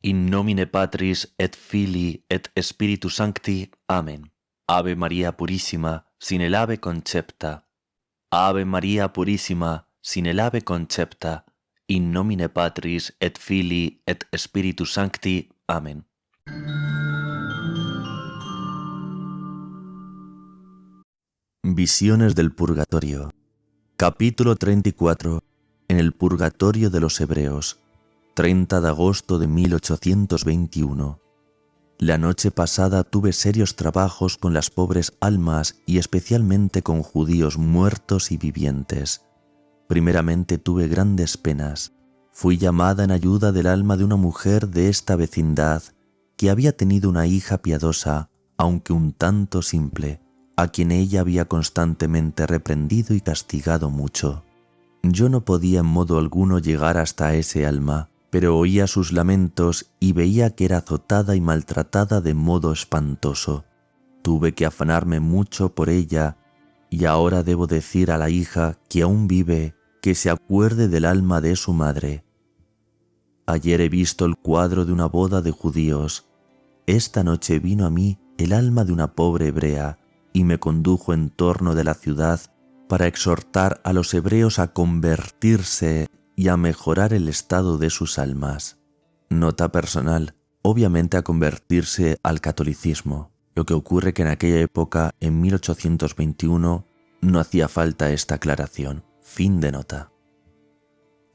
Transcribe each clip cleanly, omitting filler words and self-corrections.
In nomine Patris et Filii et Spiritus Sancti. Amen. Ave María Purísima, sin el ave concepta. Ave María Purísima, sin el ave concepta. In nomine Patris et Filii et Spiritus Sancti. Amen. Visiones del Purgatorio. Capítulo 34. En el Purgatorio de los Hebreos. 30 de agosto de 1821. La noche pasada tuve serios trabajos con las pobres almas y especialmente con judíos muertos y vivientes. Primeramente tuve grandes penas. Fui llamada en ayuda del alma de una mujer de esta vecindad que había tenido una hija piadosa, aunque un tanto simple, a quien ella había constantemente reprendido y castigado mucho. Yo no podía en modo alguno llegar hasta ese alma, pero oía sus lamentos y veía que era azotada y maltratada de modo espantoso. Tuve que afanarme mucho por ella, y ahora debo decir a la hija que aún vive que se acuerde del alma de su madre. Ayer he visto el cuadro de una boda de judíos. Esta noche vino a mí el alma de una pobre hebrea y me condujo en torno de la ciudad para exhortar a los hebreos a convertirse y a mejorar el estado de sus almas. Nota personal, obviamente a convertirse al catolicismo. Lo que ocurre que en aquella época, en 1821, no hacía falta esta aclaración. Fin de nota.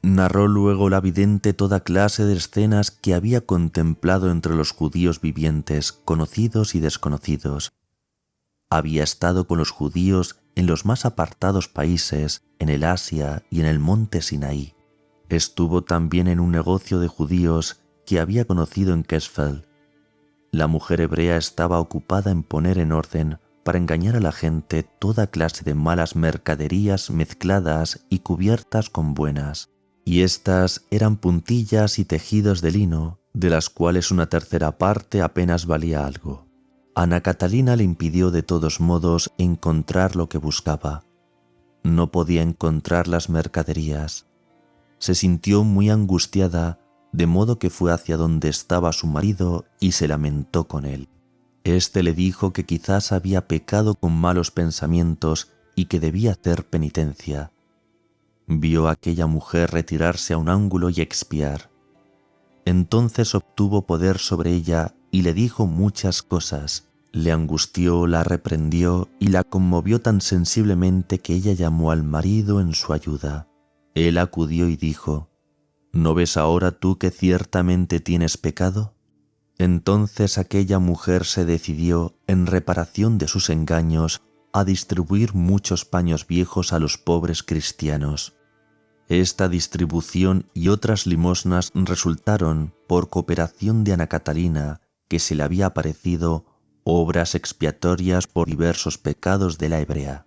Narró luego la vidente toda clase de escenas que había contemplado entre los judíos vivientes, conocidos y desconocidos. Había estado con los judíos en los más apartados países, en el Asia y en el monte Sinaí. Estuvo también en un negocio de judíos que había conocido en Kesfeld. La mujer hebrea estaba ocupada en poner en orden, para engañar a la gente, toda clase de malas mercaderías mezcladas y cubiertas con buenas, y estas eran puntillas y tejidos de lino, de las cuales una tercera parte apenas valía algo. Ana Catalina le impidió de todos modos encontrar lo que buscaba. No podía encontrar las mercaderías. Se sintió muy angustiada, de modo que fue hacia donde estaba su marido y se lamentó con él. Este le dijo que quizás había pecado con malos pensamientos y que debía hacer penitencia. Vio a aquella mujer retirarse a un ángulo y expiar. Entonces obtuvo poder sobre ella y le dijo muchas cosas. Le angustió, la reprendió y la conmovió tan sensiblemente que ella llamó al marido en su ayuda. Él acudió y dijo: ¿No ves ahora tú que ciertamente tienes pecado? Entonces aquella mujer se decidió, en reparación de sus engaños, a distribuir muchos paños viejos a los pobres cristianos. Esta distribución y otras limosnas resultaron, por cooperación de Ana Catalina, que se le había aparecido, obras expiatorias por diversos pecados de la hebrea.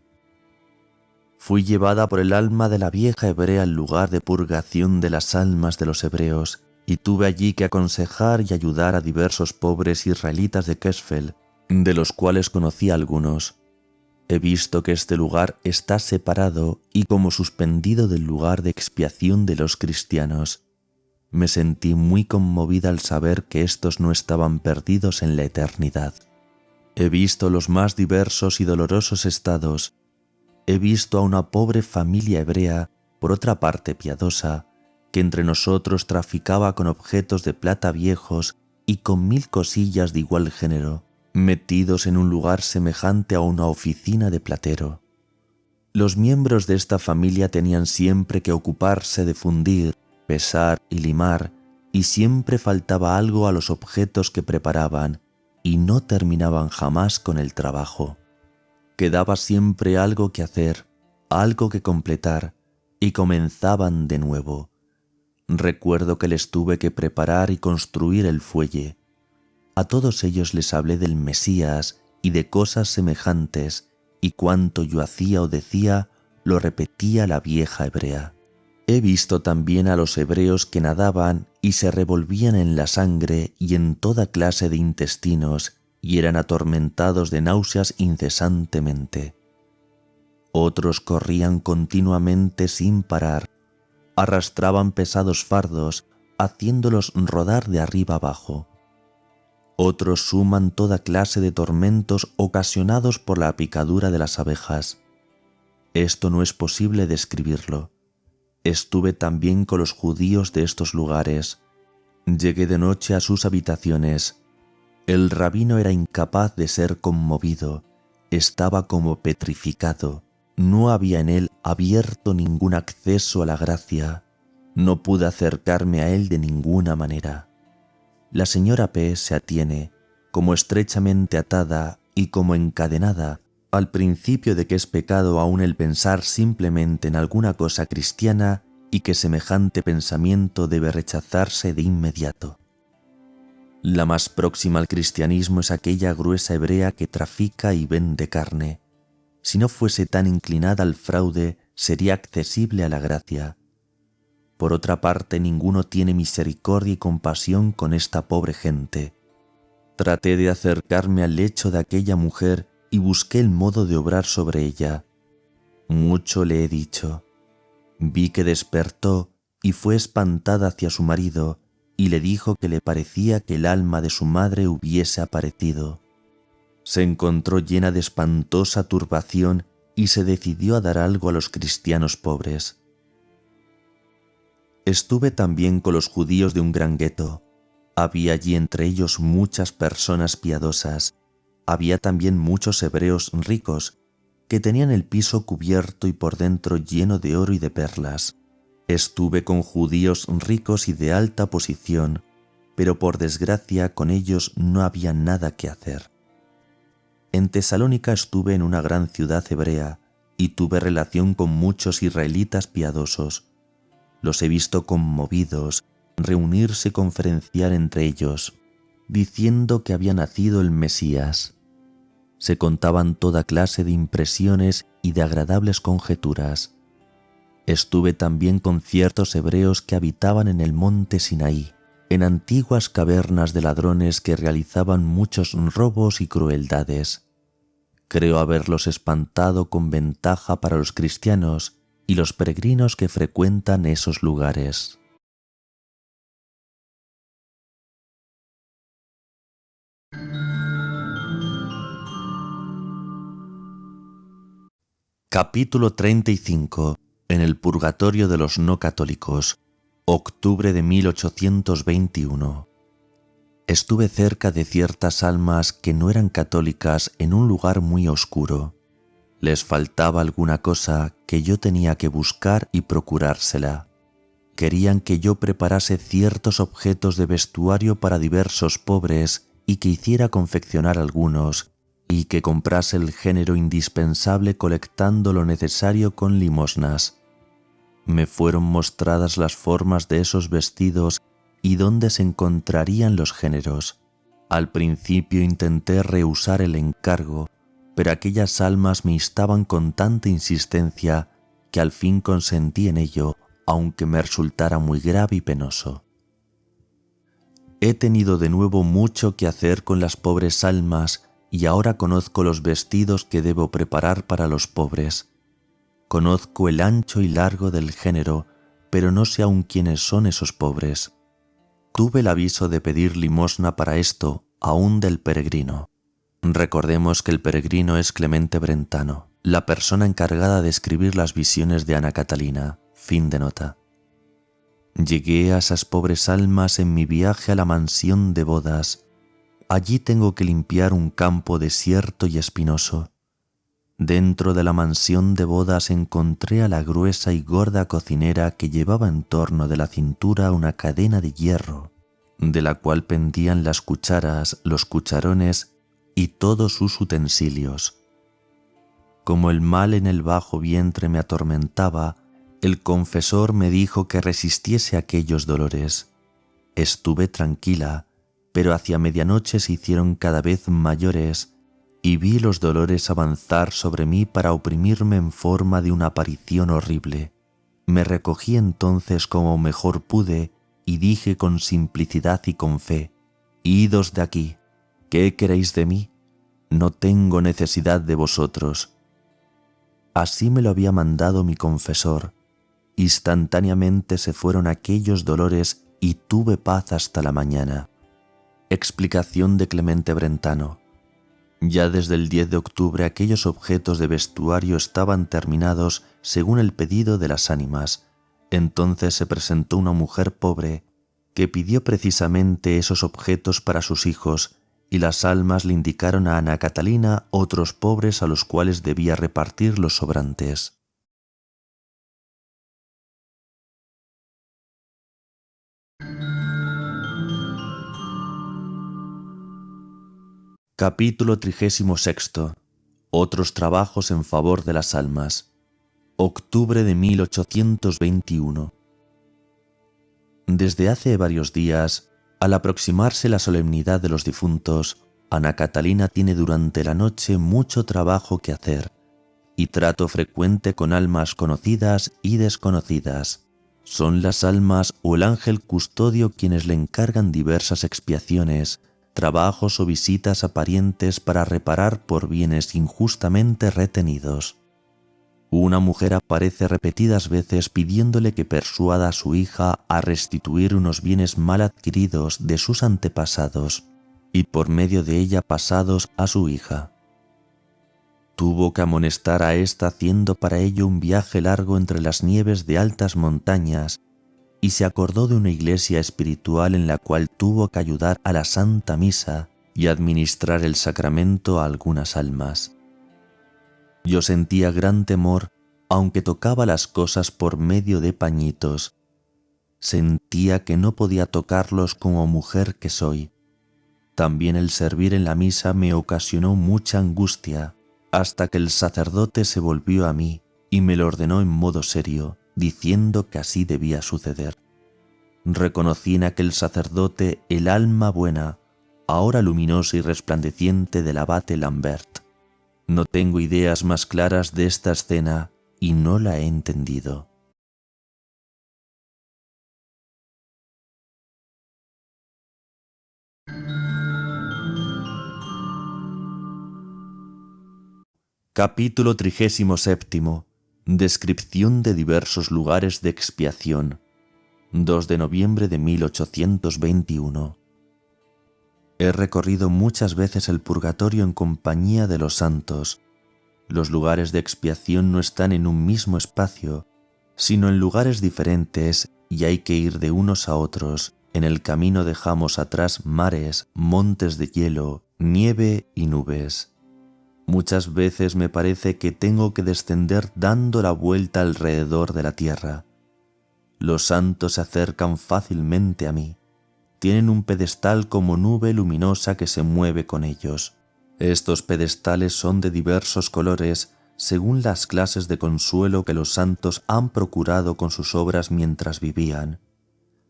Fui llevada por el alma de la vieja hebrea al lugar de purgación de las almas de los hebreos, y tuve allí que aconsejar y ayudar a diversos pobres israelitas de Kesfeld, de los cuales conocí a algunos. He visto que este lugar está separado y como suspendido del lugar de expiación de los cristianos. Me sentí muy conmovida al saber que estos no estaban perdidos en la eternidad. He visto los más diversos y dolorosos estados. He visto a una pobre familia hebrea, por otra parte piadosa, que entre nosotros traficaba con objetos de plata viejos y con 1000 cosillas de igual género, metidos en un lugar semejante a una oficina de platero. Los miembros de esta familia tenían siempre que ocuparse de fundir, pesar y limar, y siempre faltaba algo a los objetos que preparaban, y no terminaban jamás con el trabajo. Quedaba siempre algo que hacer, algo que completar, y comenzaban de nuevo. Recuerdo que les tuve que preparar y construir el fuelle. A todos ellos les hablé del Mesías y de cosas semejantes, y cuanto yo hacía o decía, lo repetía la vieja hebrea. He visto también a los hebreos que nadaban y se revolvían en la sangre y en toda clase de intestinos, y eran atormentados de náuseas incesantemente. Otros corrían continuamente sin parar, arrastraban pesados fardos, haciéndolos rodar de arriba abajo. Otros suman toda clase de tormentos ocasionados por la picadura de las abejas. Esto no es posible describirlo. Estuve también con los judíos de estos lugares. Llegué de noche a sus habitaciones. El rabino era incapaz de ser conmovido. Estaba como petrificado. No había en él abierto ningún acceso a la gracia. No pude acercarme a él de ninguna manera. La señora P. se atiene, como estrechamente atada y como encadenada, al principio de que es pecado aún el pensar simplemente en alguna cosa cristiana y que semejante pensamiento debe rechazarse de inmediato. La más próxima al cristianismo es aquella gruesa hebrea que trafica y vende carne. Si no fuese tan inclinada al fraude, sería accesible a la gracia. Por otra parte, ninguno tiene misericordia y compasión con esta pobre gente. Traté de acercarme al lecho de aquella mujer y busqué el modo de obrar sobre ella. Mucho le he dicho. Vi que despertó y fue espantada hacia su marido y le dijo que le parecía que el alma de su madre hubiese aparecido. Se encontró llena de espantosa turbación y se decidió a dar algo a los cristianos pobres. Estuve también con los judíos de un gran gueto. Había allí entre ellos muchas personas piadosas. Había también muchos hebreos ricos que tenían el piso cubierto y por dentro lleno de oro y de perlas. Estuve con judíos ricos y de alta posición, pero por desgracia con ellos no había nada que hacer. En Tesalónica estuve en una gran ciudad hebrea y tuve relación con muchos israelitas piadosos. Los he visto conmovidos, reunirse y conferenciar entre ellos, diciendo que había nacido el Mesías. Se contaban toda clase de impresiones y de agradables conjeturas. Estuve también con ciertos hebreos que habitaban en el monte Sinaí, en antiguas cavernas de ladrones que realizaban muchos robos y crueldades. Creo haberlos espantado con ventaja para los cristianos y los peregrinos que frecuentan esos lugares. Capítulo 35. En el purgatorio de los no católicos. Octubre de 1821. Estuve cerca de ciertas almas que no eran católicas en un lugar muy oscuro. Les faltaba alguna cosa que yo tenía que buscar y procurársela. Querían que yo preparase ciertos objetos de vestuario para diversos pobres y que hiciera confeccionar algunos, y que comprase el género indispensable colectando lo necesario con limosnas. Me fueron mostradas las formas de esos vestidos y dónde se encontrarían los géneros. Al principio intenté rehusar el encargo, pero aquellas almas me instaban con tanta insistencia que al fin consentí en ello, aunque me resultara muy grave y penoso. He tenido de nuevo mucho que hacer con las pobres almas y ahora conozco los vestidos que debo preparar para los pobres. Conozco el ancho y largo del género, pero no sé aún quiénes son esos pobres. Tuve el aviso de pedir limosna para esto, aún del peregrino. Recordemos que el peregrino es Clemente Brentano, la persona encargada de escribir las visiones de Ana Catalina. Fin de nota. Llegué a esas pobres almas en mi viaje a la mansión de bodas. Allí tengo que limpiar un campo desierto y espinoso. Dentro de la mansión de bodas encontré a la gruesa y gorda cocinera que llevaba en torno de la cintura una cadena de hierro, de la cual pendían las cucharas, los cucharones y todos sus utensilios. Como el mal en el bajo vientre me atormentaba, el confesor me dijo que resistiese aquellos dolores. Estuve tranquila, pero hacia medianoche se hicieron cada vez mayores y vi los dolores avanzar sobre mí para oprimirme en forma de una aparición horrible. Me recogí entonces como mejor pude y dije con simplicidad y con fe: «Idos de aquí, ¿qué queréis de mí? No tengo necesidad de vosotros». Así me lo había mandado mi confesor. Instantáneamente se fueron aquellos dolores y tuve paz hasta la mañana. Explicación de Clemente Brentano. Ya desde el 10 de octubre aquellos objetos de vestuario estaban terminados según el pedido de las ánimas. Entonces se presentó una mujer pobre que pidió precisamente esos objetos para sus hijos, y las almas le indicaron a Ana Catalina otros pobres a los cuales debía repartir los sobrantes. Capítulo 36. Otros trabajos en favor de las almas. Octubre de 1821. Desde hace varios días, al aproximarse la solemnidad de los difuntos, Ana Catalina tiene durante la noche mucho trabajo que hacer y trato frecuente con almas conocidas y desconocidas. Son las almas o el ángel custodio quienes le encargan diversas expiaciones, trabajos o visitas a parientes para reparar por bienes injustamente retenidos. Una mujer aparece repetidas veces pidiéndole que persuada a su hija a restituir unos bienes mal adquiridos de sus antepasados y por medio de ella pasados a su hija. Tuvo que amonestar a ésta haciendo para ello un viaje largo entre las nieves de altas montañas y se acordó de una iglesia espiritual en la cual tuvo que ayudar a la Santa Misa y administrar el sacramento a algunas almas. Yo sentía gran temor, aunque tocaba las cosas por medio de pañitos. Sentía que no podía tocarlos como mujer que soy. También el servir en la misa me ocasionó mucha angustia, hasta que el sacerdote se volvió a mí y me lo ordenó en modo serio, diciendo que así debía suceder. Reconocí en aquel sacerdote el alma buena, ahora luminosa y resplandeciente del abate Lambert. No tengo ideas más claras de esta escena y no la he entendido. Capítulo 37. Descripción de diversos lugares de expiación. 2 de noviembre de 1821. He recorrido muchas veces el purgatorio en compañía de los santos. Los lugares de expiación no están en un mismo espacio, sino en lugares diferentes y hay que ir de unos a otros. En el camino dejamos atrás mares, montes de hielo, nieve y nubes. Muchas veces me parece que tengo que descender dando la vuelta alrededor de la tierra. Los santos se acercan fácilmente a mí. Tienen un pedestal como nube luminosa que se mueve con ellos. Estos pedestales son de diversos colores según las clases de consuelo que los santos han procurado con sus obras mientras vivían.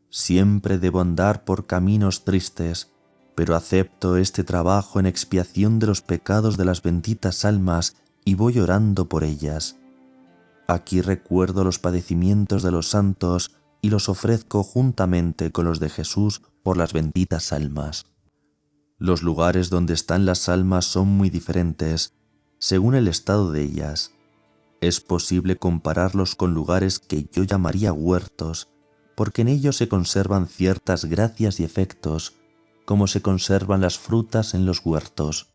Siempre debo andar por caminos tristes, pero acepto este trabajo en expiación de los pecados de las benditas almas y voy orando por ellas. Aquí recuerdo los padecimientos de los santos y los ofrezco juntamente con los de Jesús por las benditas almas. Los lugares donde están las almas son muy diferentes, según el estado de ellas. Es posible compararlos con lugares que yo llamaría huertos, porque en ellos se conservan ciertas gracias y efectos, como se conservan las frutas en los huertos.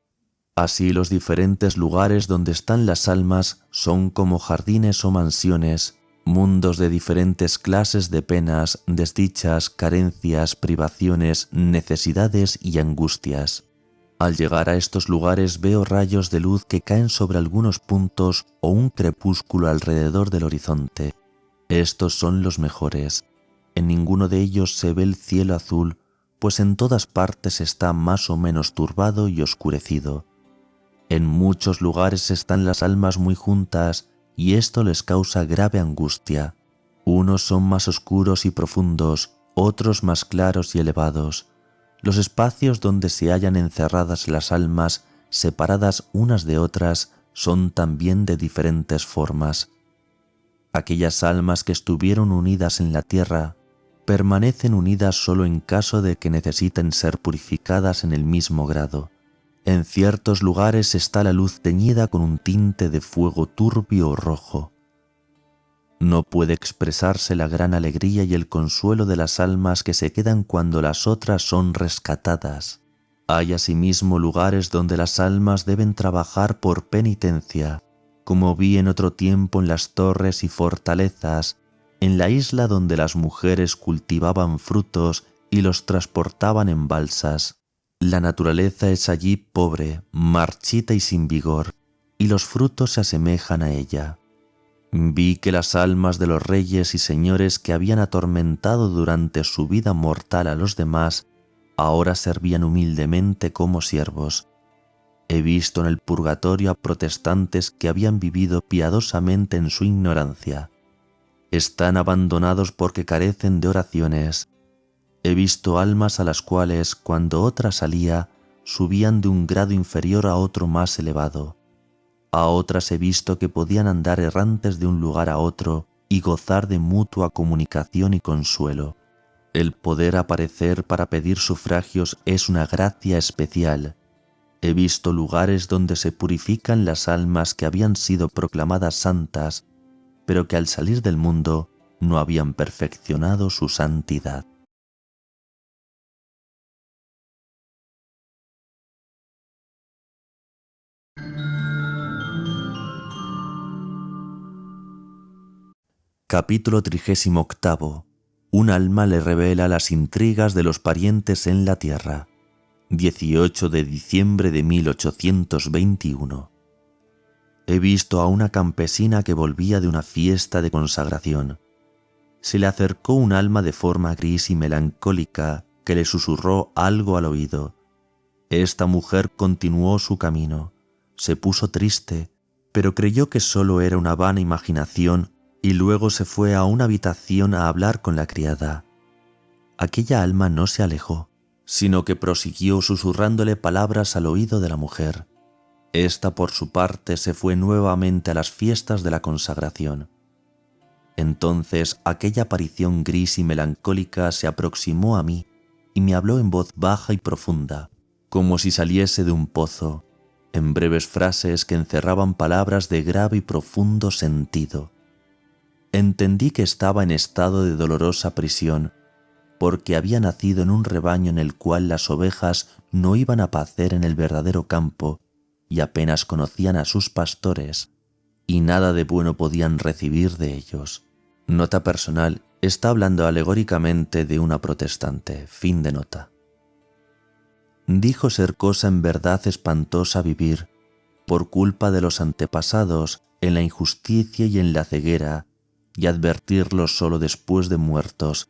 Así los diferentes lugares donde están las almas son como jardines o mansiones, mundos de diferentes clases de penas, desdichas, carencias, privaciones, necesidades y angustias. Al llegar a estos lugares veo rayos de luz que caen sobre algunos puntos o un crepúsculo alrededor del horizonte. Estos son los mejores. En ninguno de ellos se ve el cielo azul, pues en todas partes está más o menos turbado y oscurecido. En muchos lugares están las almas muy juntas y esto les causa grave angustia. Unos son más oscuros y profundos, otros más claros y elevados. Los espacios donde se hallan encerradas las almas, separadas unas de otras, son también de diferentes formas. Aquellas almas que estuvieron unidas en la tierra, permanecen unidas solo en caso de que necesiten ser purificadas en el mismo grado. En ciertos lugares está la luz teñida con un tinte de fuego turbio o rojo. No puede expresarse la gran alegría y el consuelo de las almas que se quedan cuando las otras son rescatadas. Hay asimismo lugares donde las almas deben trabajar por penitencia, como vi en otro tiempo en las torres y fortalezas, en la isla donde las mujeres cultivaban frutos y los transportaban en balsas. La naturaleza es allí pobre, marchita y sin vigor, y los frutos se asemejan a ella. Vi que las almas de los reyes y señores que habían atormentado durante su vida mortal a los demás, ahora servían humildemente como siervos. He visto en el purgatorio a protestantes que habían vivido piadosamente en su ignorancia. Están abandonados porque carecen de oraciones. He visto almas a las cuales, cuando otra salía, subían de un grado inferior a otro más elevado. A otras he visto que podían andar errantes de un lugar a otro y gozar de mutua comunicación y consuelo. El poder aparecer para pedir sufragios es una gracia especial. He visto lugares donde se purifican las almas que habían sido proclamadas santas, pero que al salir del mundo no habían perfeccionado su santidad. Capítulo 38. Un alma le revela las intrigas de los parientes en la tierra. 18 de diciembre de 1821. He visto a una campesina que volvía de una fiesta de consagración. Se le acercó un alma de forma gris y melancólica que le susurró algo al oído. Esta mujer continuó su camino. Se puso triste, pero creyó que solo era una vana imaginación y luego se fue a una habitación a hablar con la criada. Aquella alma no se alejó, sino que prosiguió susurrándole palabras al oído de la mujer. Esta, por su parte, se fue nuevamente a las fiestas de la consagración. Entonces aquella aparición gris y melancólica se aproximó a mí y me habló en voz baja y profunda, como si saliese de un pozo, en breves frases que encerraban palabras de grave y profundo sentido. Entendí que estaba en estado de dolorosa prisión, porque había nacido en un rebaño en el cual las ovejas no iban a pacer en el verdadero campo y apenas conocían a sus pastores, y nada de bueno podían recibir de ellos. Nota personal: está hablando alegóricamente de una protestante. Fin de nota. Dijo ser cosa en verdad espantosa vivir, por culpa de los antepasados, en la injusticia y en la ceguera, y advertirlo solo después de muertos.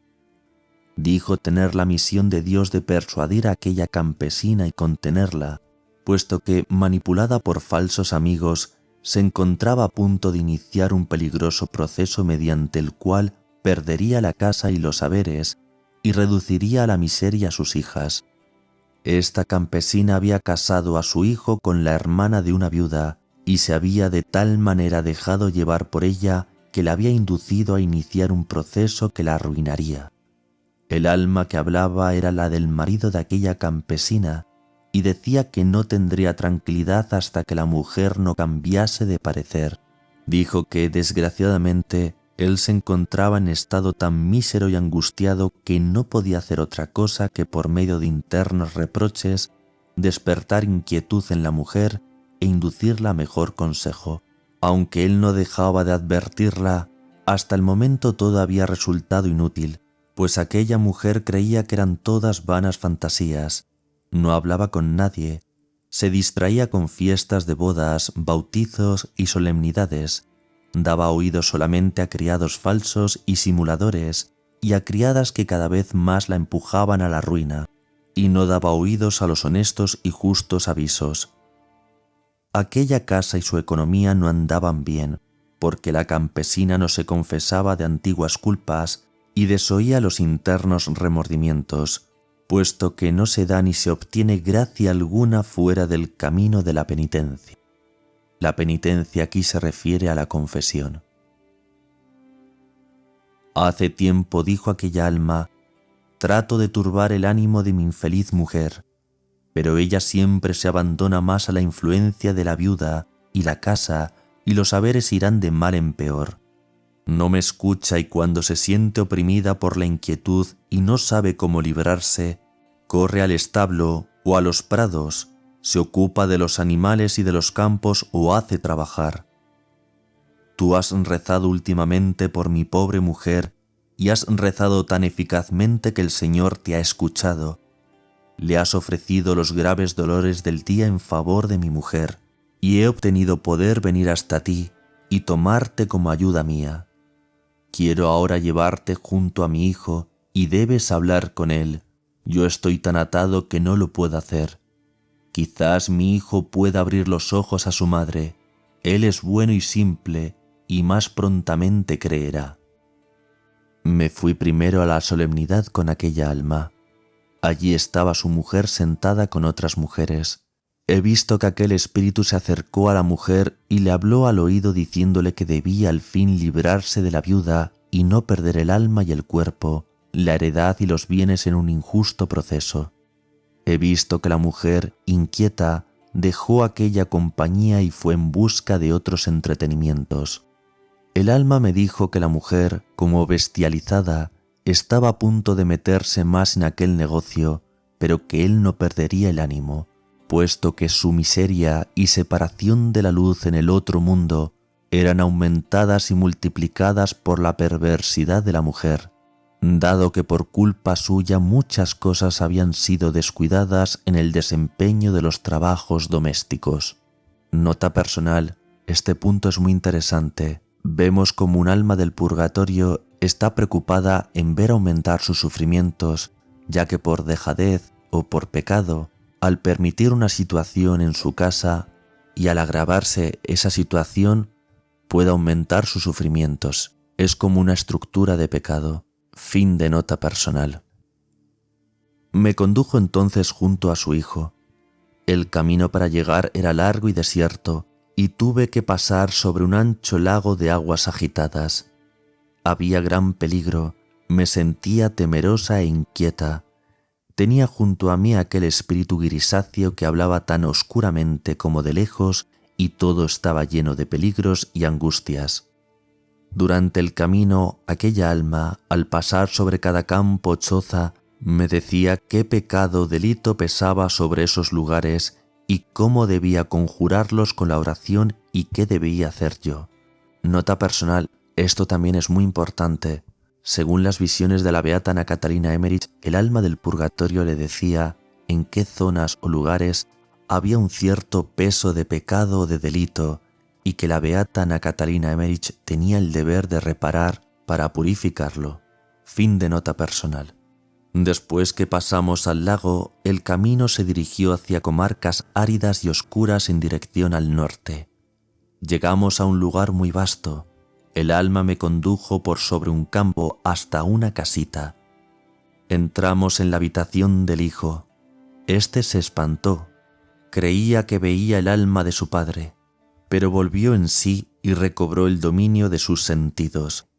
Dijo tener la misión de Dios de persuadir a aquella campesina y contenerla, puesto que, manipulada por falsos amigos, se encontraba a punto de iniciar un peligroso proceso mediante el cual perdería la casa y los haberes y reduciría a la miseria a sus hijas. Esta campesina había casado a su hijo con la hermana de una viuda y se había de tal manera dejado llevar por ella que la había inducido a iniciar un proceso que la arruinaría. El alma que hablaba era la del marido de aquella campesina y decía que no tendría tranquilidad hasta que la mujer no cambiase de parecer. Dijo que, desgraciadamente, él se encontraba en estado tan mísero y angustiado que no podía hacer otra cosa que, por medio de internos reproches, despertar inquietud en la mujer e inducirla a mejor consejo. Aunque él no dejaba de advertirla, hasta el momento todo había resultado inútil, pues aquella mujer creía que eran todas vanas fantasías. No hablaba con nadie, se distraía con fiestas de bodas, bautizos y solemnidades, daba oídos solamente a criados falsos y simuladores y a criadas que cada vez más la empujaban a la ruina, y no daba oídos a los honestos y justos avisos. Aquella casa y su economía no andaban bien, porque la campesina no se confesaba de antiguas culpas y desoía los internos remordimientos, puesto que no se da ni se obtiene gracia alguna fuera del camino de la penitencia. La penitencia aquí se refiere a la confesión. Hace tiempo, dijo aquella alma, trato de turbar el ánimo de mi infeliz mujer, pero ella siempre se abandona más a la influencia de la viuda, y la casa y los haberes irán de mal en peor. No me escucha y cuando se siente oprimida por la inquietud y no sabe cómo librarse, corre al establo o a los prados, se ocupa de los animales y de los campos o hace trabajar. Tú has rezado últimamente por mi pobre mujer y has rezado tan eficazmente que el Señor te ha escuchado. Le has ofrecido los graves dolores del día en favor de mi mujer y he obtenido poder venir hasta ti y tomarte como ayuda mía. Quiero ahora llevarte junto a mi hijo y debes hablar con él. Yo estoy tan atado que no lo puedo hacer. Quizás mi hijo pueda abrir los ojos a su madre. Él es bueno y simple y más prontamente creerá. Me fui primero a la solemnidad con aquella alma. Allí estaba su mujer sentada con otras mujeres. He visto que aquel espíritu se acercó a la mujer y le habló al oído diciéndole que debía al fin librarse de la viuda y no perder el alma y el cuerpo, la heredad y los bienes en un injusto proceso. He visto que la mujer, inquieta, dejó aquella compañía y fue en busca de otros entretenimientos. El alma me dijo que la mujer, como bestializada, estaba a punto de meterse más en aquel negocio, pero que él no perdería el ánimo, puesto que su miseria y separación de la luz en el otro mundo eran aumentadas y multiplicadas por la perversidad de la mujer, dado que por culpa suya muchas cosas habían sido descuidadas en el desempeño de los trabajos domésticos. Nota personal, este punto es muy interesante. Vemos como un alma del purgatorio está preocupada en ver aumentar sus sufrimientos, ya que por dejadez o por pecado, al permitir una situación en su casa y al agravarse esa situación, puede aumentar sus sufrimientos. Es como una estructura de pecado. Fin de nota personal. Me condujo entonces junto a su hijo. El camino para llegar era largo y desierto, y tuve que pasar sobre un ancho lago de aguas agitadas. Había gran peligro, me sentía temerosa e inquieta. Tenía junto a mí aquel espíritu grisáceo que hablaba tan oscuramente como de lejos y todo estaba lleno de peligros y angustias. Durante el camino, aquella alma, al pasar sobre cada campo o choza, me decía qué pecado o delito pesaba sobre esos lugares y cómo debía conjurarlos con la oración y qué debía hacer yo. Nota personal, esto también es muy importante. Según las visiones de la beata Ana Catalina Emmerich, el alma del purgatorio le decía en qué zonas o lugares había un cierto peso de pecado o de delito y que la beata Ana Catalina Emmerich tenía el deber de reparar para purificarlo. Fin de nota personal. Después que pasamos al lago, el camino se dirigió hacia comarcas áridas y oscuras en dirección al norte. Llegamos a un lugar muy vasto. El alma me condujo por sobre un campo hasta una casita. Entramos en la habitación del hijo. Este se espantó. Creía que veía el alma de su padre, pero volvió en sí y recobró el dominio de sus sentidos.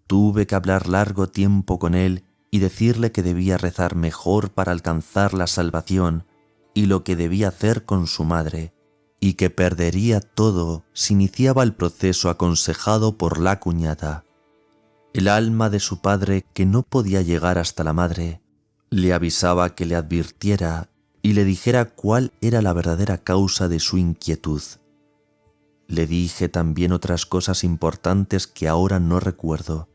Tuve que hablar largo tiempo con él y decirle que debía rezar mejor para alcanzar la salvación y lo que debía hacer con su madre, y que perdería todo si iniciaba el proceso aconsejado por la cuñada. El alma de su padre, que no podía llegar hasta la madre, le avisaba que le advirtiera y le dijera cuál era la verdadera causa de su inquietud. Le dije también otras cosas importantes que ahora no recuerdo.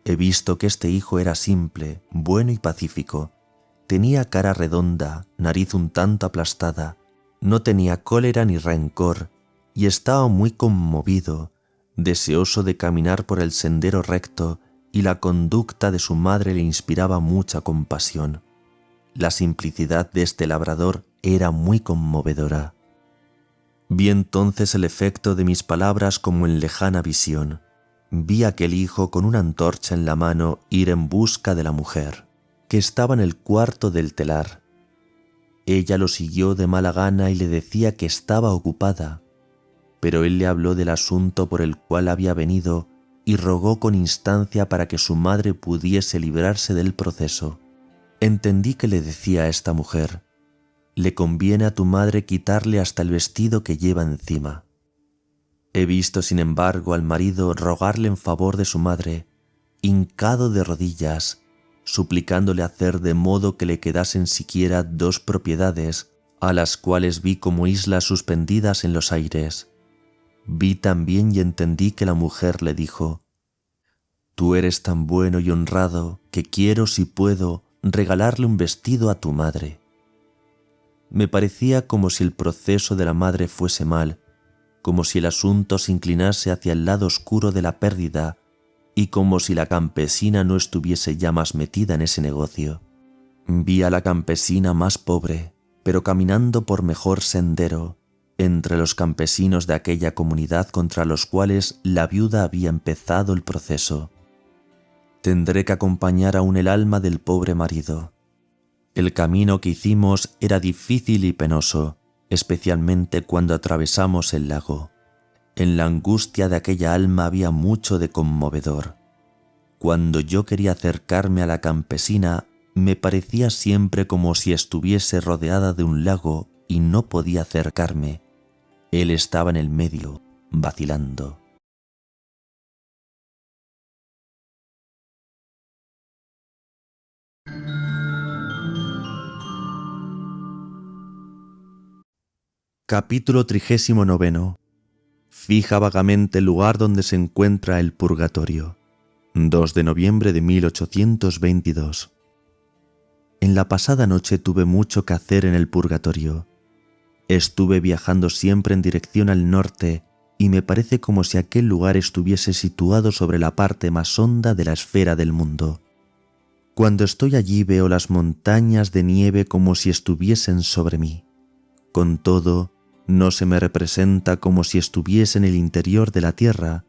He visto que este hijo era simple, bueno y pacífico. Tenía cara redonda, nariz un tanto aplastada, no tenía cólera ni rencor y estaba muy conmovido, deseoso de caminar por el sendero recto y la conducta de su madre le inspiraba mucha compasión. La simplicidad de este labrador era muy conmovedora. Vi entonces el efecto de mis palabras como en lejana visión. Vi a aquel hijo con una antorcha en la mano ir en busca de la mujer, que estaba en el cuarto del telar. Ella lo siguió de mala gana y le decía que estaba ocupada, pero él le habló del asunto por el cual había venido y rogó con instancia para que su madre pudiese librarse del proceso. Entendí que le decía a esta mujer: le conviene a tu madre quitarle hasta el vestido que lleva encima. He visto, sin embargo, al marido rogarle en favor de su madre, hincado de rodillas, suplicándole hacer de modo que le quedasen siquiera 2 propiedades, a las cuales vi como islas suspendidas en los aires. Vi también y entendí que la mujer le dijo: «Tú eres tan bueno y honrado que quiero, si puedo, regalarle un vestido a tu madre». Me parecía como si el proceso de la madre fuese mal, como si el asunto se inclinase hacia el lado oscuro de la pérdida y como si la campesina no estuviese ya más metida en ese negocio. Vi a la campesina más pobre, pero caminando por mejor sendero, entre los campesinos de aquella comunidad contra los cuales la viuda había empezado el proceso. Tendré que acompañar aún el alma del pobre marido. El camino que hicimos era difícil y penoso, especialmente cuando atravesamos el lago. En la angustia de aquella alma había mucho de conmovedor. Cuando yo quería acercarme a la campesina, me parecía siempre como si estuviese rodeada de un lago y no podía acercarme. Él estaba en el medio, vacilando. Capítulo 39. Fija vagamente el lugar donde se encuentra el purgatorio. 2 de noviembre de 1822. En la pasada noche tuve mucho que hacer en el purgatorio. Estuve viajando siempre en dirección al norte y me parece como si aquel lugar estuviese situado sobre la parte más honda de la esfera del mundo. Cuando estoy allí veo las montañas de nieve como si estuviesen sobre mí. Con todo, no se me representa como si estuviese en el interior de la tierra,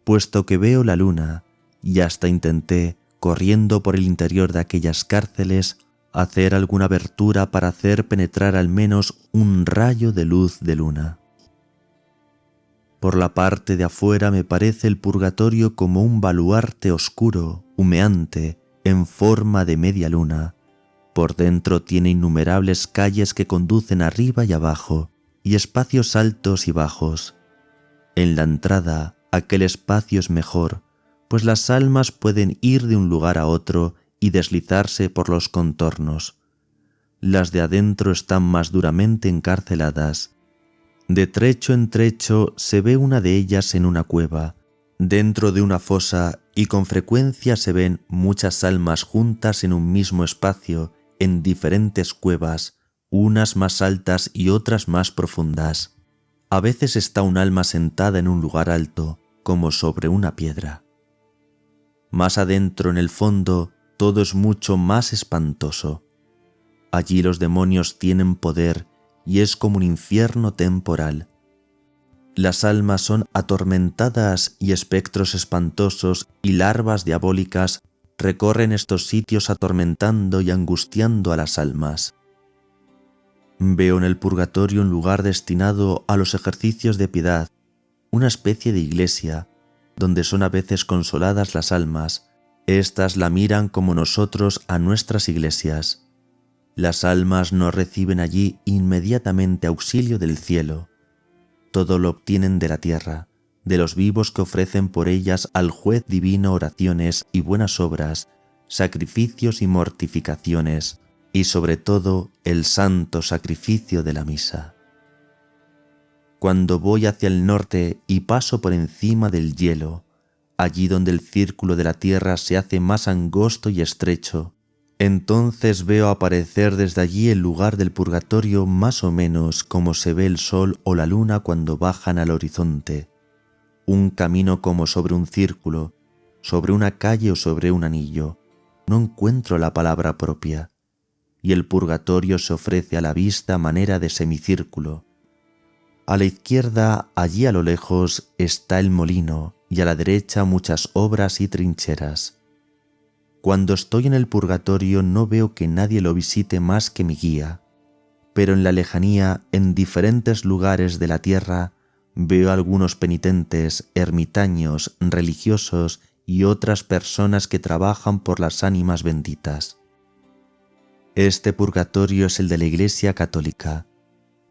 puesto que veo la luna, y hasta intenté, corriendo por el interior de aquellas cárceles, hacer alguna abertura para hacer penetrar al menos un rayo de luz de luna. Por la parte de afuera me parece el purgatorio como un baluarte oscuro, humeante, en forma de media luna. Por dentro tiene innumerables calles que conducen arriba y abajo, y espacios altos y bajos. En la entrada, aquel espacio es mejor, pues las almas pueden ir de un lugar a otro y deslizarse por los contornos. Las de adentro están más duramente encarceladas. De trecho en trecho se ve una de ellas en una cueva, dentro de una fosa, y con frecuencia se ven muchas almas juntas en un mismo espacio, en diferentes cuevas, unas más altas y otras más profundas. A veces está un alma sentada en un lugar alto, como sobre una piedra. Más adentro, en el fondo, todo es mucho más espantoso. Allí los demonios tienen poder y es como un infierno temporal. Las almas son atormentadas y espectros espantosos y larvas diabólicas recorren estos sitios atormentando y angustiando a las almas. Veo en el purgatorio un lugar destinado a los ejercicios de piedad, una especie de iglesia, donde son a veces consoladas las almas. Éstas la miran como nosotros a nuestras iglesias. Las almas no reciben allí inmediatamente auxilio del cielo. Todo lo obtienen de la tierra, de los vivos que ofrecen por ellas al juez divino oraciones y buenas obras, sacrificios y mortificaciones, y sobre todo el santo sacrificio de la misa. Cuando voy hacia el norte y paso por encima del hielo, allí donde el círculo de la tierra se hace más angosto y estrecho, entonces veo aparecer desde allí el lugar del purgatorio más o menos como se ve el sol o la luna cuando bajan al horizonte, un camino como sobre un círculo, sobre una calle o sobre un anillo. No encuentro la palabra propia, y el purgatorio se ofrece a la vista a manera de semicírculo. A la izquierda, allí a lo lejos, está el molino, y a la derecha muchas obras y trincheras. Cuando estoy en el purgatorio no veo que nadie lo visite más que mi guía, pero en la lejanía, en diferentes lugares de la tierra, veo algunos penitentes, ermitaños, religiosos y otras personas que trabajan por las ánimas benditas. Este purgatorio es el de la Iglesia Católica.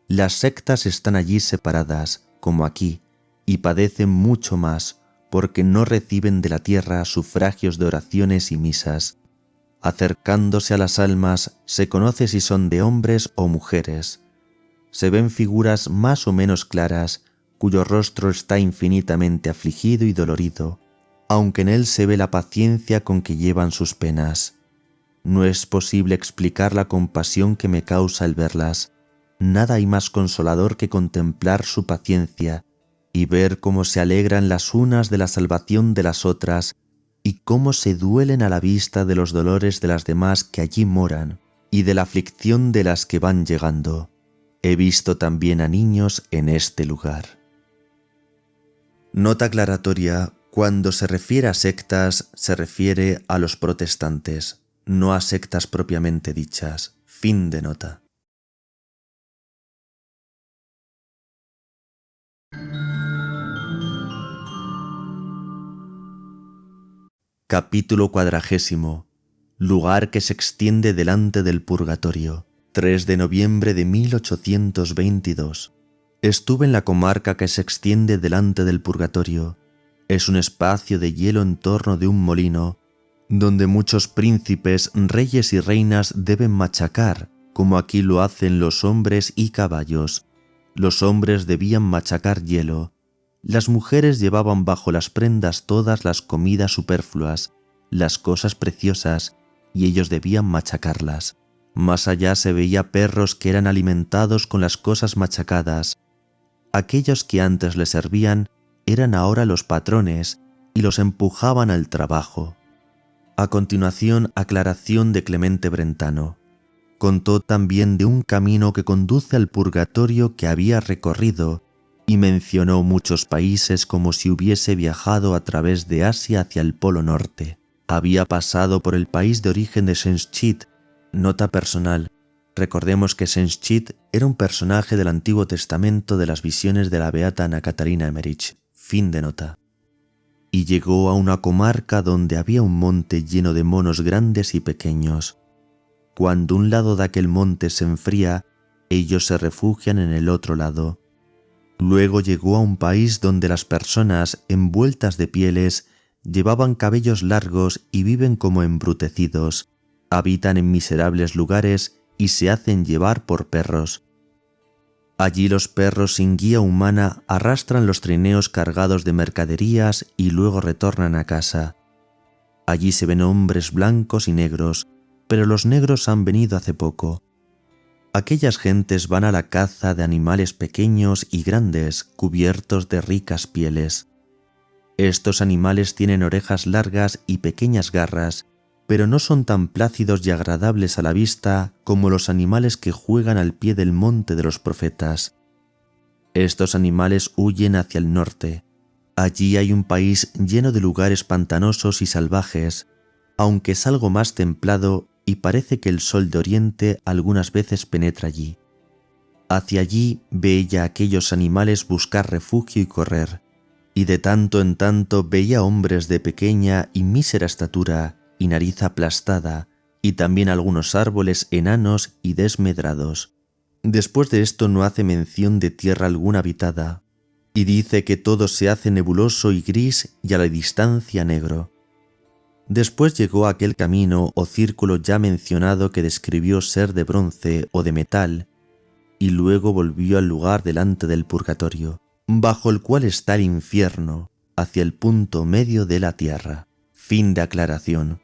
Las sectas están allí separadas, como aquí, y padecen mucho más porque no reciben de la tierra sufragios de oraciones y misas. Acercándose a las almas se conoce si son de hombres o mujeres. Se ven figuras más o menos claras, cuyo rostro está infinitamente afligido y dolorido, aunque en él se ve la paciencia con que llevan sus penas. No es posible explicar la compasión que me causa el verlas. Nada hay más consolador que contemplar su paciencia y ver cómo se alegran las unas de la salvación de las otras y cómo se duelen a la vista de los dolores de las demás que allí moran y de la aflicción de las que van llegando. He visto también a niños en este lugar. Nota aclaratoria: cuando se refiere a sectas, se refiere a los protestantes, no a sectas propiamente dichas. Fin de nota. Capítulo 40. Lugar que se extiende delante del purgatorio. 3 de noviembre de 1822. Estuve en la comarca que se extiende delante del purgatorio. Es un espacio de hielo en torno de un molino, donde muchos príncipes, reyes y reinas deben machacar, como aquí lo hacen los hombres y caballos. Los hombres debían machacar hielo. Las mujeres llevaban bajo las prendas todas las comidas superfluas, las cosas preciosas, y ellos debían machacarlas. Más allá se veía perros que eran alimentados con las cosas machacadas. Aquellos que antes les servían eran ahora los patrones y los empujaban al trabajo. A continuación, aclaración de Clemente Brentano. Contó también de un camino que conduce al purgatorio que había recorrido y mencionó muchos países como si hubiese viajado a través de Asia hacia el Polo Norte. Había pasado por el país de origen de Senschit. Nota personal: recordemos que Senschit era un personaje del Antiguo Testamento de las visiones de la beata Ana Catarina Emmerich. Fin de nota. Y llegó a una comarca donde había un monte lleno de monos grandes y pequeños. Cuando un lado de aquel monte se enfría, ellos se refugian en el otro lado. Luego llegó a un país donde las personas, envueltas de pieles, llevaban cabellos largos y viven como embrutecidos, habitan en miserables lugares y se hacen llevar por perros. Allí los perros sin guía humana arrastran los trineos cargados de mercaderías y luego retornan a casa. Allí se ven hombres blancos y negros, pero los negros han venido hace poco. Aquellas gentes van a la caza de animales pequeños y grandes cubiertos de ricas pieles. Estos animales tienen orejas largas y pequeñas garras, pero no son tan plácidos y agradables a la vista como los animales que juegan al pie del monte de los profetas. Estos animales huyen hacia el norte. Allí hay un país lleno de lugares pantanosos y salvajes, aunque es algo más templado y parece que el sol de oriente algunas veces penetra allí. Hacia allí ve ella a aquellos animales buscar refugio y correr, y de tanto en tanto veía hombres de pequeña y mísera estatura y nariz aplastada, y también algunos árboles enanos y desmedrados. Después de esto no hace mención de tierra alguna habitada, y dice que todo se hace nebuloso y gris y a la distancia negro. Después llegó a aquel camino o círculo ya mencionado que describió ser de bronce o de metal, y luego volvió al lugar delante del purgatorio, bajo el cual está el infierno, hacia el punto medio de la tierra. Fin de aclaración.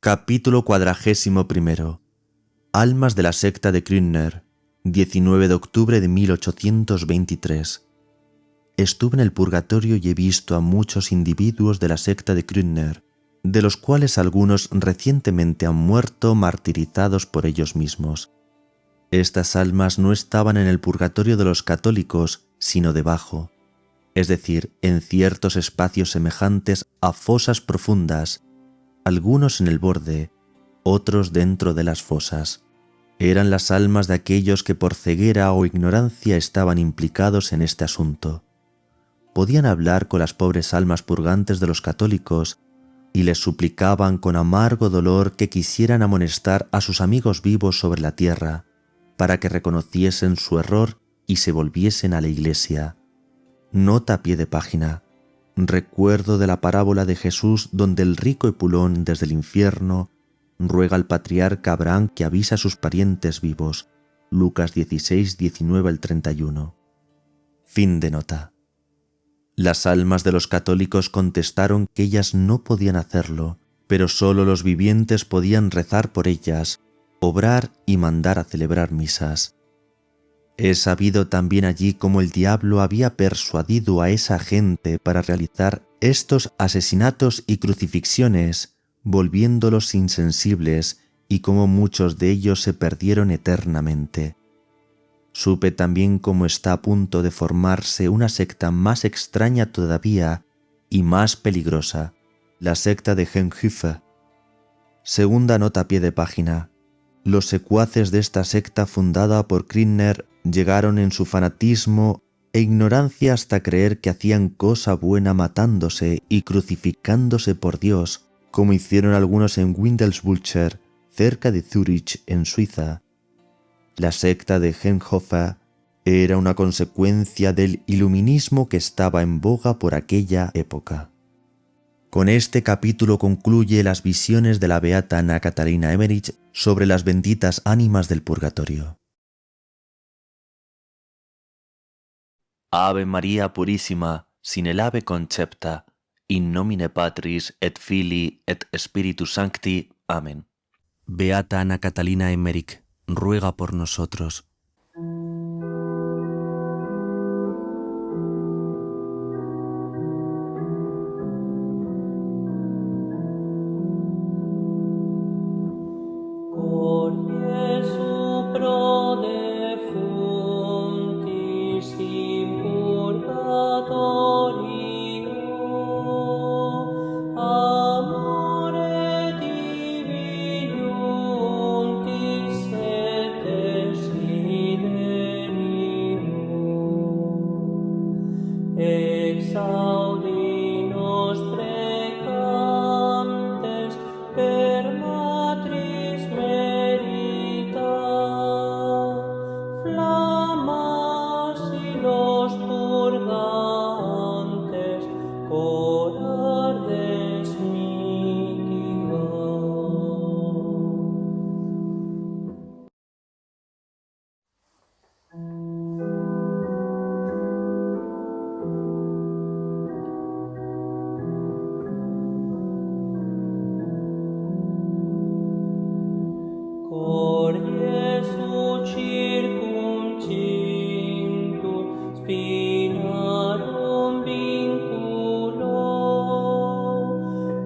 Capítulo 41. Almas de la secta de Krünner, 19 de octubre de 1823. Estuve en el purgatorio y he visto a muchos individuos de la secta de Krünner, de los cuales algunos recientemente han muerto martirizados por ellos mismos. Estas almas no estaban en el purgatorio de los católicos, sino debajo, es decir, en ciertos espacios semejantes a fosas profundas, algunos en el borde, otros dentro de las fosas. Eran las almas de aquellos que por ceguera o ignorancia estaban implicados en este asunto. Podían hablar con las pobres almas purgantes de los católicos, y les suplicaban con amargo dolor que quisieran amonestar a sus amigos vivos sobre la tierra, para que reconociesen su error y se volviesen a la Iglesia. Nota a pie de página. Recuerdo de la parábola de Jesús donde el rico Epulón desde el infierno ruega al patriarca Abraham que avise a sus parientes vivos. Lucas 16, 19 al 31. Fin de nota. Las almas de los católicos contestaron que ellas no podían hacerlo, pero sólo los vivientes podían rezar por ellas, obrar y mandar a celebrar misas. He sabido también allí cómo el diablo había persuadido a esa gente para realizar estos asesinatos y crucifixiones, volviéndolos insensibles, y cómo muchos de ellos se perdieron eternamente. Supe también cómo está a punto de formarse una secta más extraña todavía y más peligrosa, la secta de Jengife. Segunda nota a pie de página. Los secuaces de esta secta fundada por Kriegner llegaron en su fanatismo e ignorancia hasta creer que hacían cosa buena matándose y crucificándose por Dios, como hicieron algunos en Windelsbücher, cerca de Zúrich, en Suiza. La secta de Jengife era una consecuencia del iluminismo que estaba en boga por aquella época. Con este capítulo concluye las visiones de la beata Ana Catalina Emmerich sobre las benditas ánimas del purgatorio. Ave María Purissima, sin el ave concepta, in nomine Patris et Filii et Spiritus Sancti. Amén. Beata Ana Catalina Emmerich, ruega por nosotros. Exaudi nostre cantes per matris merita, flammas y los purgantes, corardes mitiga. Cor Iesu circumcintur spinarum vinculo,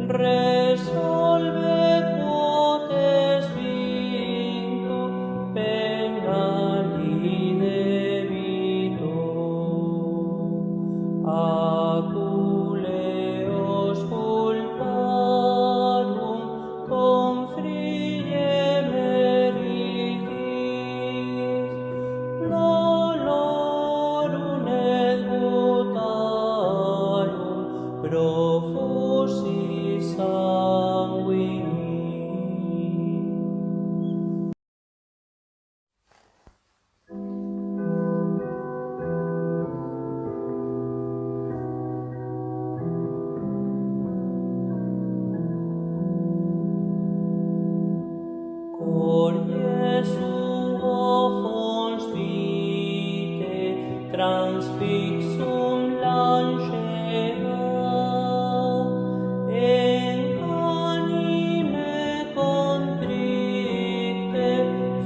resolve quotes vinctum penali debito, aculeos culparum confrige meritis, dolorum et gutarum profusi sanguinis. Cor Iesu offons vitae transfixum lancea, en anime contricte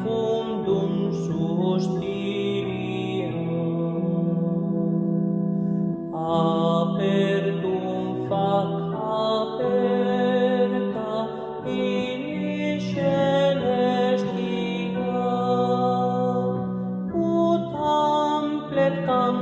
fundum suspiria, apertum fac aperta in celestia, ut ampletam